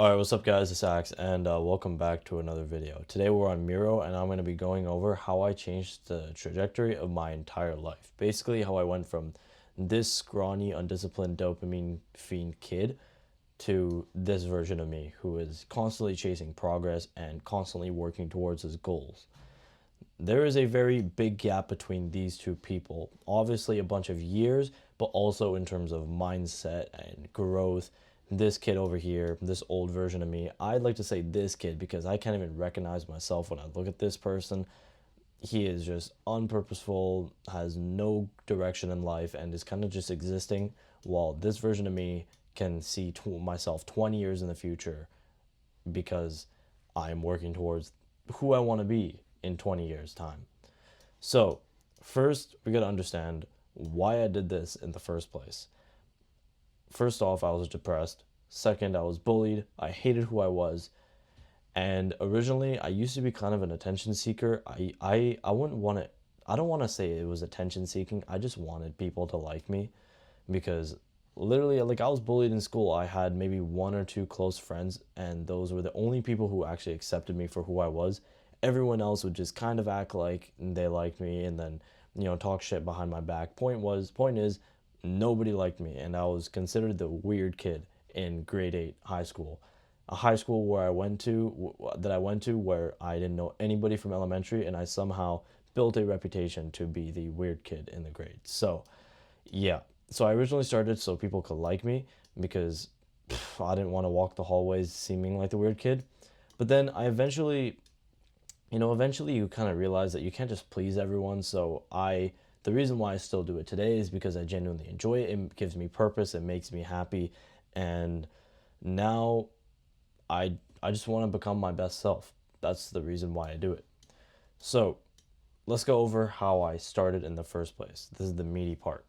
Alright, what's up guys, it's Axe, and welcome back to another video. Today we're on Miro, and I'm going to be going over how I changed the trajectory of my entire life. Basically, how I went from this scrawny, undisciplined, dopamine fiend kid to this version of me, who is constantly chasing progress and constantly working towards his goals. There is a very big gap between these two people. Obviously a bunch of years, but also in terms of mindset and growth. This kid over here, this old version of me, I'd like to say this kid because I can't even recognize myself when I look at this person. He is just unpurposeful, has no direction in life, and is kind of just existing, while this version of me can see myself 20 years in the future because I'm working towards who I want to be in 20 years' time. So, first, we got to understand why I did this in the first place. First off, I was depressed. Second, I was bullied. I hated who I was. And originally, I used to be kind of an attention seeker. I wouldn't want to, I don't want to say it was attention seeking. I just wanted people to like me because literally, like, I was bullied in school. I had maybe one or two close friends, and those were the only people who actually accepted me for who I was. Everyone else would just kind of act like they liked me and then, talk shit behind my back. Point is, nobody liked me, and I was considered the weird kid in grade 8 high school. A high school where I went to where I didn't know anybody from elementary, and I somehow built a reputation to be the weird kid in the grade. So, yeah. So I originally started so people could like me because I didn't want to walk the hallways seeming like the weird kid. But then I eventually you kind of realize that you can't just please everyone. The reason why I still do it today is because I genuinely enjoy it. It gives me purpose. It makes me happy. And now I just want to become my best self. That's the reason why I do it. So let's go over how I started in the first place. This is the meaty part.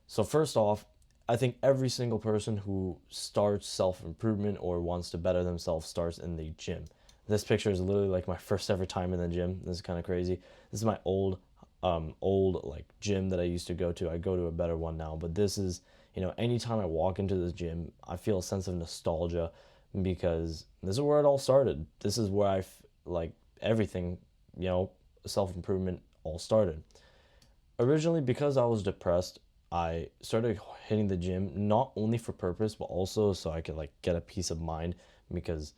So first off, I think every single person who starts self-improvement or wants to better themselves starts in the gym. This picture is literally like my first ever time in the gym. This is kind of crazy. This is my old like gym that I used to go to. I go to a better one now, but this is, anytime I walk into this gym, I feel a sense of nostalgia because this is where it all started. This is where like everything, self-improvement all started. Originally, because I was depressed, I started hitting the gym not only for purpose, but also so I could like get a peace of mind because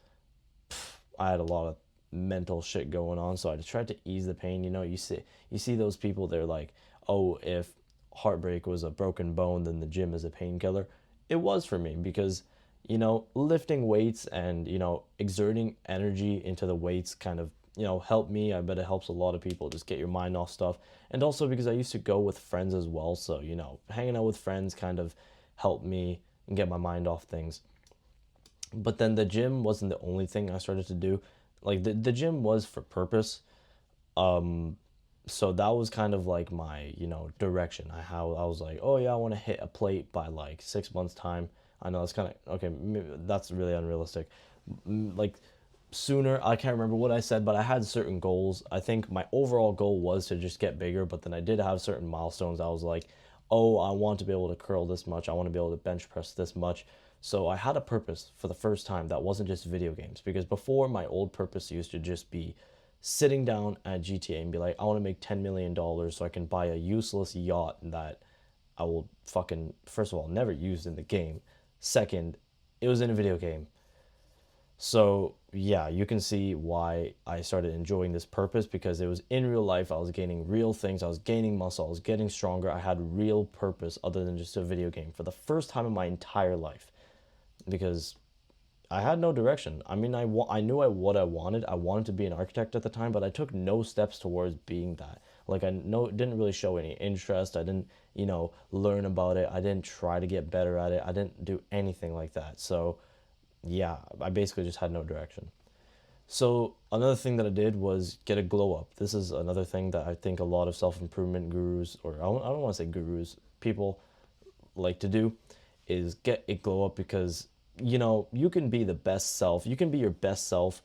I had a lot of mental shit going on, so I just tried to ease the pain. You see those people, they're like, oh, if heartbreak was a broken bone, then the gym is a painkiller. It was for me because, lifting weights and, exerting energy into the weights kind of, helped me. I bet it helps a lot of people just get your mind off stuff. And also because I used to go with friends as well, so, hanging out with friends kind of helped me and get my mind off things. But then the gym wasn't the only thing I started to do. Like the gym was for purpose. So that was kind of like my, direction. How I was like, oh yeah, I want to hit a plate by like 6 months time. I know that's kind of okay. Maybe that's really unrealistic. Like sooner, I can't remember what I said, but I had certain goals. I think my overall goal was to just get bigger, but then I did have certain milestones. I was like, oh, I want to be able to curl this much. I want to be able to bench press this much. So I had a purpose for the first time that wasn't just video games, because before my old purpose used to just be sitting down at GTA and be like, I want to make $10 million so I can buy a useless yacht that I will fucking, first of all, never use in the game. Second, it was in a video game. So yeah, you can see why I started enjoying this purpose, because it was in real life. I was gaining real things. I was gaining muscle. I was getting stronger. I had real purpose other than just a video game for the first time in my entire life, because I had no direction. I mean, I knew what I wanted. I wanted to be an architect at the time, but I took no steps towards being that. Like, didn't really show any interest. I didn't, learn about it. I didn't try to get better at it. I didn't do anything like that. So, yeah, I basically just had no direction. So another thing that I did was get a glow up. This is another thing that I think a lot of self-improvement gurus, or I don't want to say gurus, people like to do, is get a glow up, because you can be the best self. You can be your best self.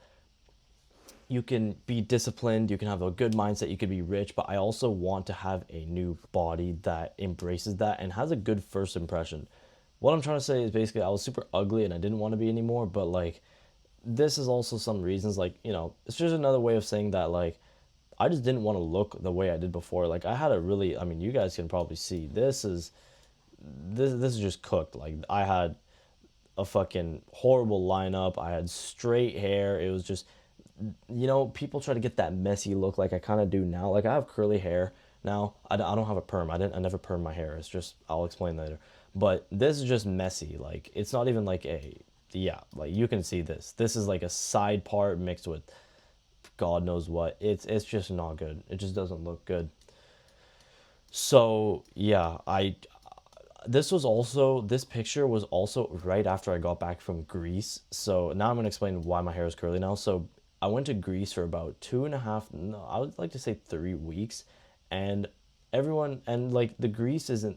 You can be disciplined. You can have a good mindset. You can be rich. But I also want to have a new body that embraces that and has a good first impression. What I'm trying to say is basically I was super ugly and I didn't want to be anymore. But like, this is also some reasons, like, it's just another way of saying that, like, I just didn't want to look the way I did before. Like, I had a really, I mean, you guys can probably see this is just cooked. Like, I had a fucking horrible lineup. I had straight hair. It was just, people try to get that messy look like I kind of do now. Like, I have curly hair now. I don't have a perm. I never perm my hair. It's just, I'll explain later. But this is just messy. Like, it's not even like yeah, like, you can see this. This is like a side part mixed with God knows what. It's just not good. It just doesn't look good. So yeah, this picture was also right after I got back from Greece. So now I'm gonna explain why my hair is curly now. So I went to Greece for about 2.5, no, I would like to say 3 weeks, and everyone, and like, the Greece is in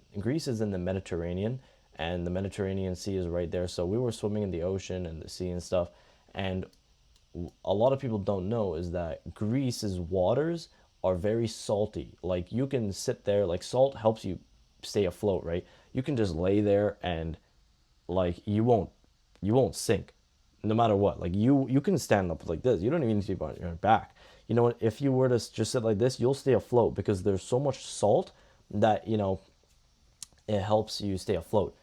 the Mediterranean, and the Mediterranean Sea is right there. So we were swimming in the ocean and the sea and stuff, and a lot of people don't know is that Greece's waters are very salty. Like, you can sit there, like, salt helps you stay afloat, right? You can just lay there and, like, you won't sink no matter what. Like, you can stand up like this. You don't even need to be on your back. You know what? If you were to just sit like this, you'll stay afloat because there's so much salt that, it helps you stay afloat.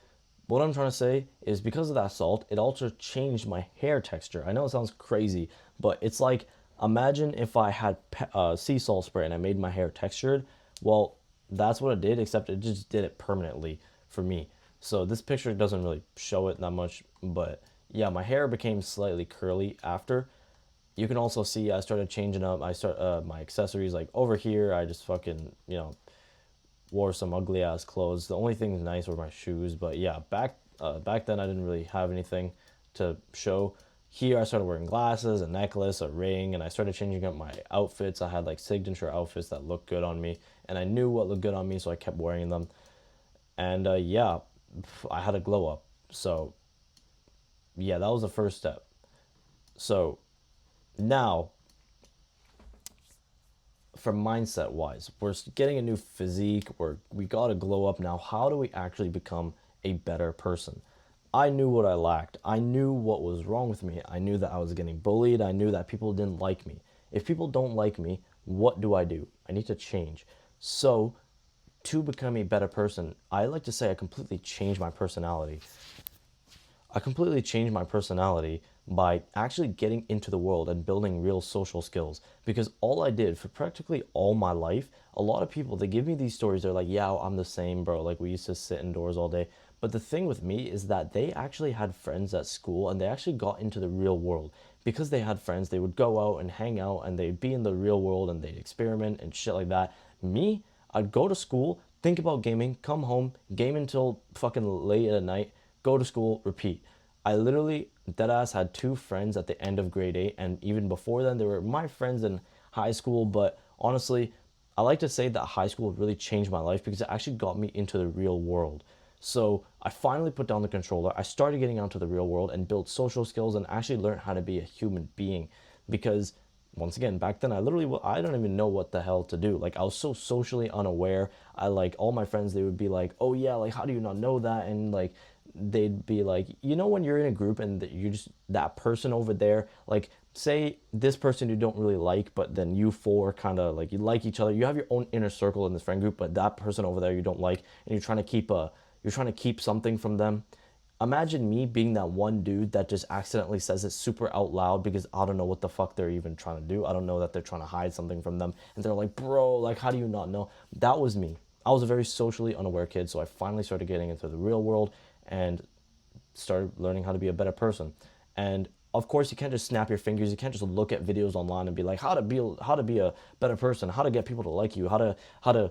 What I'm trying to say is, because of that salt, it also changed my hair texture. I know it sounds crazy, but it's like, imagine if I had sea salt spray and I made my hair textured. Well, that's what it did, except it just did it permanently for me. So this picture doesn't really show it that much, but yeah, my hair became slightly curly after. You can also see I started changing up. I start my accessories, like over here. I just fucking wore some ugly ass clothes. The only things nice were my shoes. But yeah, back then I didn't really have anything to show. Here I started wearing glasses, a necklace, a ring, and I started changing up my outfits. I had like signature outfits that looked good on me, and I knew what looked good on me, so I kept wearing them. And yeah, I had a glow up. So yeah, that was the first step. So now, from mindset wise, we're getting a new physique. We got to glow up now. How do we actually become a better person? I knew what I lacked. I knew what was wrong with me. I knew that I was getting bullied. I knew that people didn't like me. If people don't like me, what do? I need to change. So, to become a better person, I like to say I completely changed my personality. I completely changed my personality by actually getting into the world and building real social skills. Because all I did for practically all my life, a lot of people, they give me these stories. They're like, yeah, I'm the same, bro. Like, we used to sit indoors all day. But the thing with me is that they actually had friends at school and they actually got into the real world. Because they had friends, they would go out and hang out and they'd be in the real world and they'd experiment and shit like that. Me, I'd go to school, think about gaming, come home, game until fucking late at night, go to school, repeat. I literally, deadass, had two friends at the end of grade 8, and even before then, they were my friends in high school. But honestly, I like to say that high school really changed my life because it actually got me into the real world. So I finally put down the controller. I started getting out to the real world and built social skills and actually learned how to be a human being. Because once again, back then I don't even know what the hell to do. Like, I was so socially unaware. I, like, all my friends, they would be like, oh yeah, like, how do you not know that? And like, they'd be like, when you're in a group and you just, that person over there, like, say this person you don't really like, but then you four kind of like, you like each other, you have your own inner circle in this friend group, but that person over there you don't like, and you're trying to keep something from them. Imagine me being that one dude that just accidentally says it super out loud because I don't know what the fuck they're even trying to do. I don't know that they're trying to hide something from them. And they're like, bro, like, how do you not know? That was me. I was a very socially unaware kid, so I finally started getting into the real world and started learning how to be a better person. And of course, you can't just snap your fingers. You can't just look at videos online and be like, how to be a better person, how to get people to like you, how to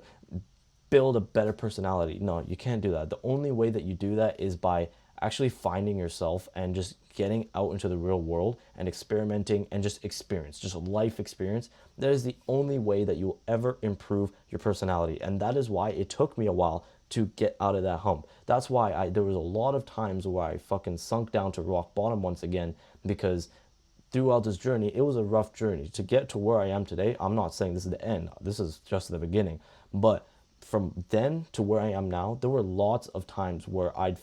build a better personality. No, you can't do that. The only way that you do that is by actually finding yourself and just getting out into the real world and experimenting and just experience, just life experience. That is the only way that you will ever improve your personality. And that is why it took me a while to get out of that hump. That's why there was a lot of times where I fucking sunk down to rock bottom once again, because throughout this journey, it was a rough journey. To get to where I am today, I'm not saying this is the end. This is just the beginning. But from then to where I am now, there were lots of times where I'd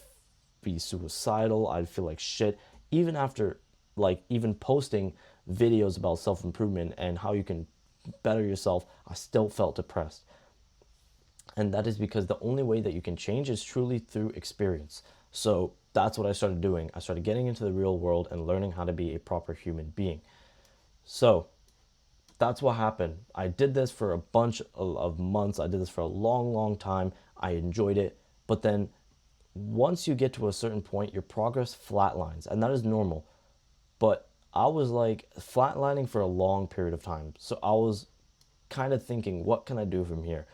be suicidal. I'd feel like shit. Even after like even posting videos about self-improvement and how you can better yourself, I still felt depressed. And that is because the only way that you can change is truly through experience. So that's what I started doing. I started getting into the real world and learning how to be a proper human being. So that's what happened. I did this for a bunch of months. I did this for a long, long time. I enjoyed it. But then once you get to a certain point, your progress flatlines, and that is normal. But I was like flatlining for a long period of time. So I was kind of thinking, what can I do from here?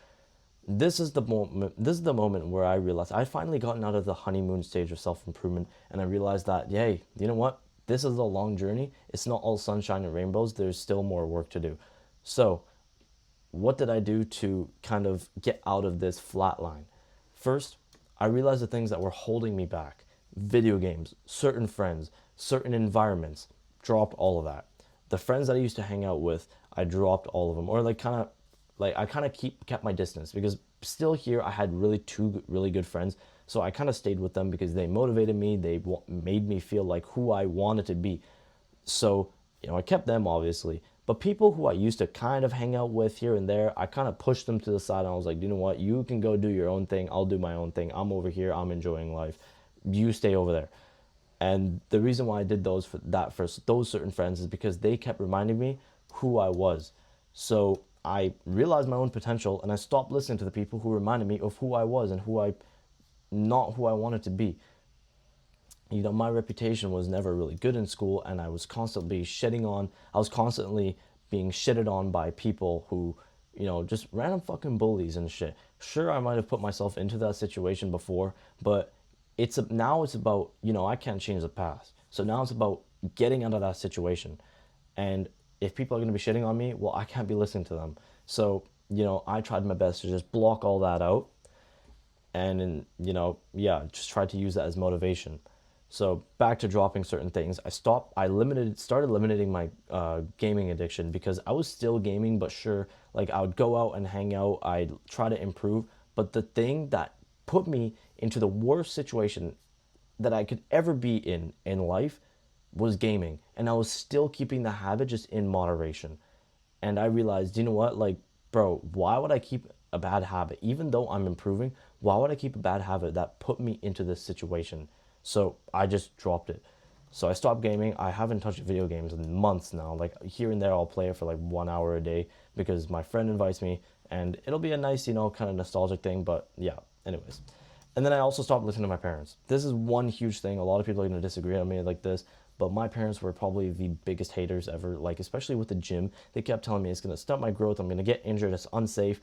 This is the moment where I realized I finally gotten out of the honeymoon stage of self-improvement, and I realized that, yay, you know what? This is a long journey. It's not all sunshine and rainbows. There's still more work to do. So what did I do to kind of get out of this flat line? First, I realized the things that were holding me back. Video games, certain friends, certain environments. Dropped all of that. The friends that I used to hang out with, I dropped all of them. Or I kind of kept my distance, because still here I had two really good friends. So I kind of stayed with them because they motivated me. They made me feel like who I wanted to be. So, I kept them obviously, but people who I used to kind of hang out with here and there, I kind of pushed them to the side, and I was like, you know what, you can go do your own thing. I'll do my own thing. I'm over here. I'm enjoying life. You stay over there. And the reason why I did for those certain friends is because they kept reminding me who I was. So I realized my own potential, and I stopped listening to the people who reminded me of who I was and not who I wanted to be. My reputation was never really good in school, and I was constantly being shitted on by people who, just random fucking bullies and shit. Sure, I might have put myself into that situation before, but now it's about, I can't change the past. So now it's about getting out of that situation. And if people are going to be shitting on me, well, I can't be listening to them. So, I tried my best to just block all that out, and just tried to use that as motivation. So back to dropping certain things, started limiting my gaming addiction, because I was still gaming, but sure, like I would go out and hang out, I'd try to improve, but the thing that put me into the worst situation that I could ever be in life was gaming, and I was still keeping the habit, just in moderation. And I realized, you know what, like, bro, why would I keep a bad habit? Even though I'm improving, why would I keep a bad habit that put me into this situation? So I just dropped it. So I stopped gaming. I haven't touched video games in months now. Like here and there, I'll play it for like 1 hour a day because my friend invites me, and it'll be a nice, kind of nostalgic thing. But yeah, anyways. And then I also stopped listening to my parents. This is one huge thing. A lot of people are going to disagree on me like this, but my parents were probably the biggest haters ever. Like, especially with the gym, they kept telling me it's going to stunt my growth. I'm going to get injured. It's unsafe.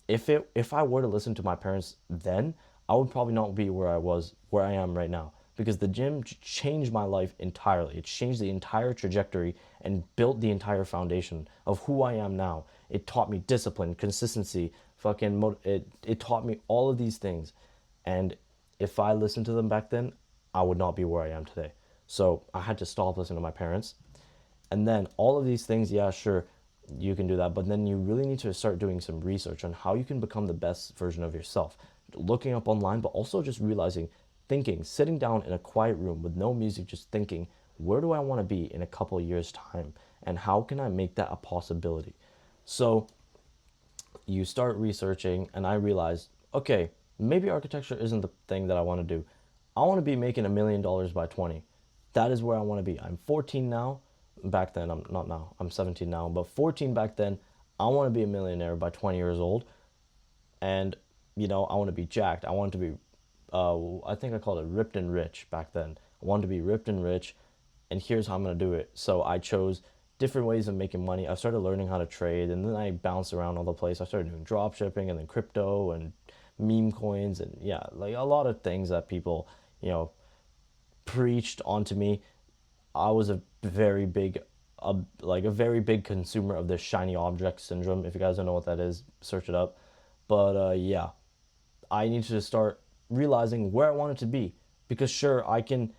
If I were to listen to my parents then, I would probably not be where I am right now, because the gym changed my life entirely. It changed the entire trajectory and built the entire foundation of who I am now. It taught me discipline, consistency, it taught me all of these things. And if I listened to them back then, I would not be where I am today. So I had to stop listening to my parents. And then all of these things, yeah, sure, you can do that, but then you really need to start doing some research on how you can become the best version of yourself. Looking up online, but also just thinking, sitting down in a quiet room with no music, just thinking, where do I want to be in a couple of years' time? And how can I make that a possibility? So you start researching, and I realized, okay, maybe architecture isn't the thing that I want to do. I want to be making $1 million by 20. That is where I want to be. I'm 14 now. Back then, I'm not now. I'm 17 now, but 14 back then. I want to be a millionaire by 20 years old. And, I want to be jacked. I want to be, I think I called it ripped and rich back then. I wanted to be ripped and rich, and here's how I'm going to do it. So I chose different ways of making money. I started learning how to trade, and then I bounced around all the place. I started doing drop shipping, and then crypto and meme coins, and yeah, like a lot of things that people, preached onto me. I was a very big consumer of this shiny object syndrome. If you guys don't know what that is, search it up. But yeah, I need to start realizing where I want it to be, because sure, I can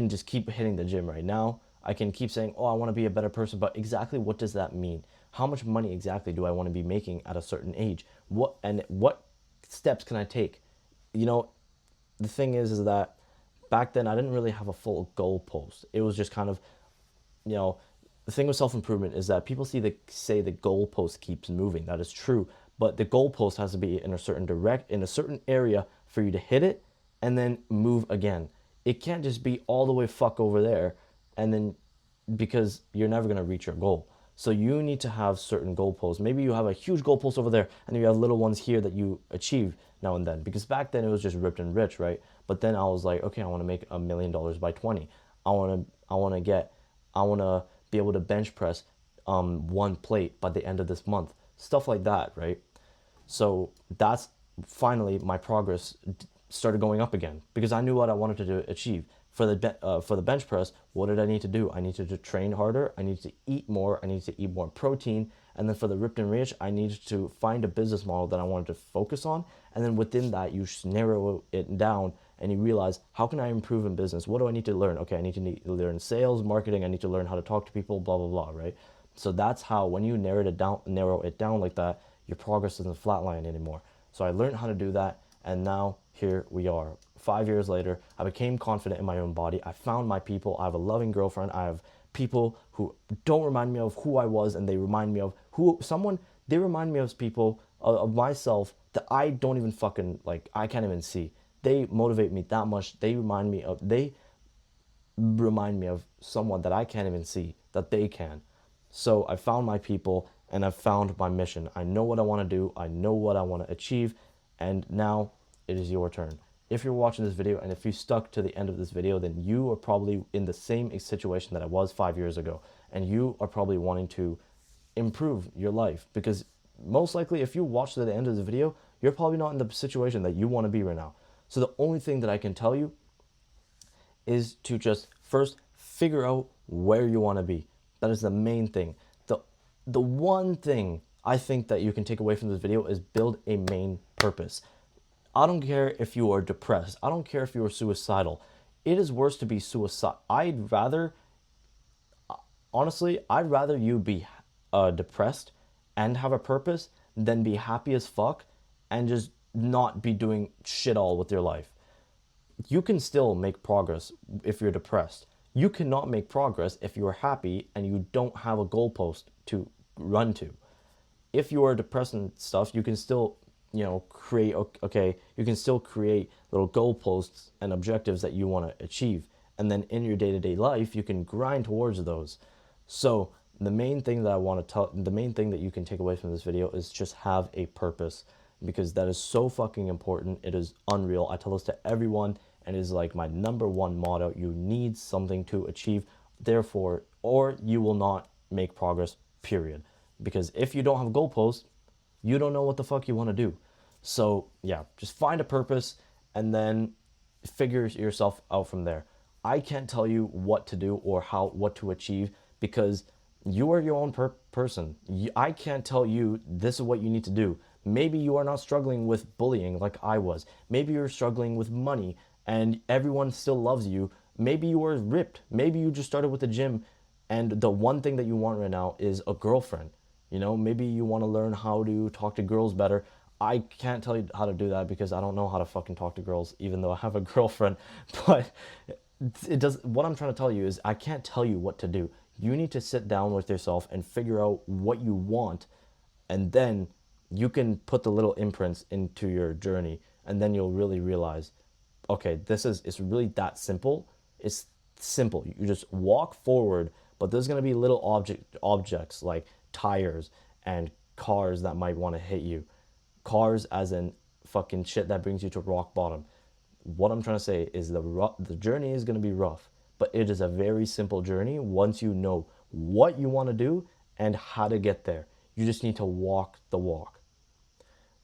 just keep hitting the gym right now. I can keep saying, oh, I want to be a better person, but exactly what does that mean? How much money exactly do I want to be making at a certain age? What steps can I take? The thing is that back then I didn't really have a full goal post. It was just kind of, you know, the thing with self-improvement is that people say the goalpost keeps moving. That is true, but the goalpost has to be in a certain area for you to hit it and then move again. It can't just be all the way fuck over there and then, because you're never going to reach your goal. So you need to have certain goalposts. Maybe you have a huge goalpost over there and you have little ones here that you achieve now and then. Because back then it was just ripped and rich, right? But then I was like, okay, I want to make $1 million by 20. I want to be able to bench press 1 plate by the end of this month. Stuff like that, right? So that's finally my progress started going up again because I knew what I wanted to achieve. For the bench press, what did I need to do? I needed to train harder. I needed to eat more. I needed to eat more protein. And then for the ripped and rich, I needed to find a business model that I wanted to focus on. And then within that, you narrow it down and you realize, how can I improve in business? What do I need to learn? Okay, I need to learn sales, marketing. I need to learn how to talk to people, blah, blah, blah, right? So that's how, when you narrow it down like that, your progress doesn't flatline anymore. So I learned how to do that. And now here we are. 5 years later, I became confident in my own body. I found my people. I have a loving girlfriend. I have people who don't remind me of who I was, and they remind me of they remind me of people, of myself that I don't even fucking, like, I can't even see. They motivate me that much. They remind me of someone that I can't even see, that they can. So I found my people and I found my mission. I know what I want to do. I know what I want to achieve. And now it is your turn. If you're watching this video and if you stuck to the end of this video, then you are probably in the same situation that I was 5 years ago. And you are probably wanting to improve your life, because most likely if you watch to the end of the video, you're probably not in the situation that you want to be right now. So the only thing that I can tell you is to just first figure out where you want to be. That is the main thing. The one thing I think that you can take away from this video is build a main purpose. I don't care if you are depressed. I don't care if you are suicidal. It is worse to be suicidal. Honestly, I'd rather you be depressed and have a purpose than be happy as fuck and just not be doing shit all with your life. You can still make progress if you're depressed. You cannot make progress if you're happy and you don't have a goalpost to run to. If you are depressed and stuff, you can still, create little goalposts and objectives that you want to achieve. And then in your day-to-day life, you can grind towards those. So the main thing that you can take away from this video is just have a purpose, because that is so fucking important. It is unreal. I tell this to everyone, and it is like my #1 motto. You need something to achieve, therefore, or you will not make progress, period. Because if you don't have a goalpost, you don't know what the fuck you want to do. So yeah, just find a purpose and then figure yourself out from there. I can't tell you what to do or what to achieve, because you are your own person. I can't tell you this is what you need to do. Maybe you are not struggling with bullying like I was. Maybe you're struggling with money and everyone still loves you. Maybe you were ripped. Maybe you just started with the gym and the one thing that you want right now is a girlfriend. Maybe you want to learn how to talk to girls better. I can't tell you how to do that because I don't know how to fucking talk to girls, even though I have a girlfriend. But what I'm trying to tell you is I can't tell you what to do. You need to sit down with yourself and figure out what you want, and then you can put the little imprints into your journey, and then you'll really realize, okay, it's really that simple. It's simple. You just walk forward, but there's going to be little objects like tires and cars that might want to hit you. Cars as in fucking shit that brings you to rock bottom. What I'm trying to say is the journey is going to be rough, but it is a very simple journey once you know what you want to do and how to get there. You just need to walk the walk.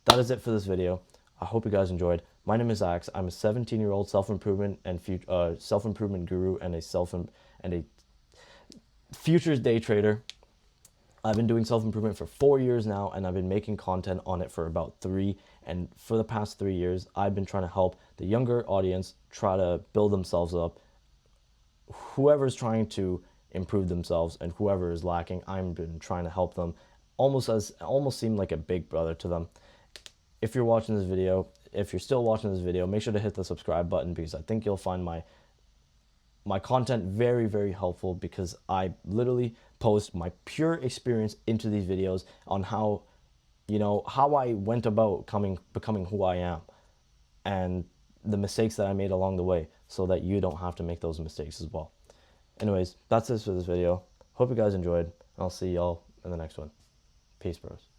That is it for this video. I hope you guys enjoyed. My name is Alex. I'm a 17-year-old self-improvement guru and a futures day trader. I've been doing self-improvement for 4 years now, and I've been making content on it for about 3. And for the past 3 years, I've been trying to help the younger audience try to build themselves up. Whoever's trying to improve themselves and whoever is lacking, I've been trying to help them, almost seem like a big brother to them. If you're still watching this video, make sure to hit the subscribe button, because I think you'll find my my content very, very helpful because I literally post my pure experience into these videos on how, how I went about becoming who I am, and the mistakes that I made along the way, so that you don't have to make those mistakes as well. Anyways, that's it for this video. Hope you guys enjoyed. I'll see y'all in the next one. Peace, bros.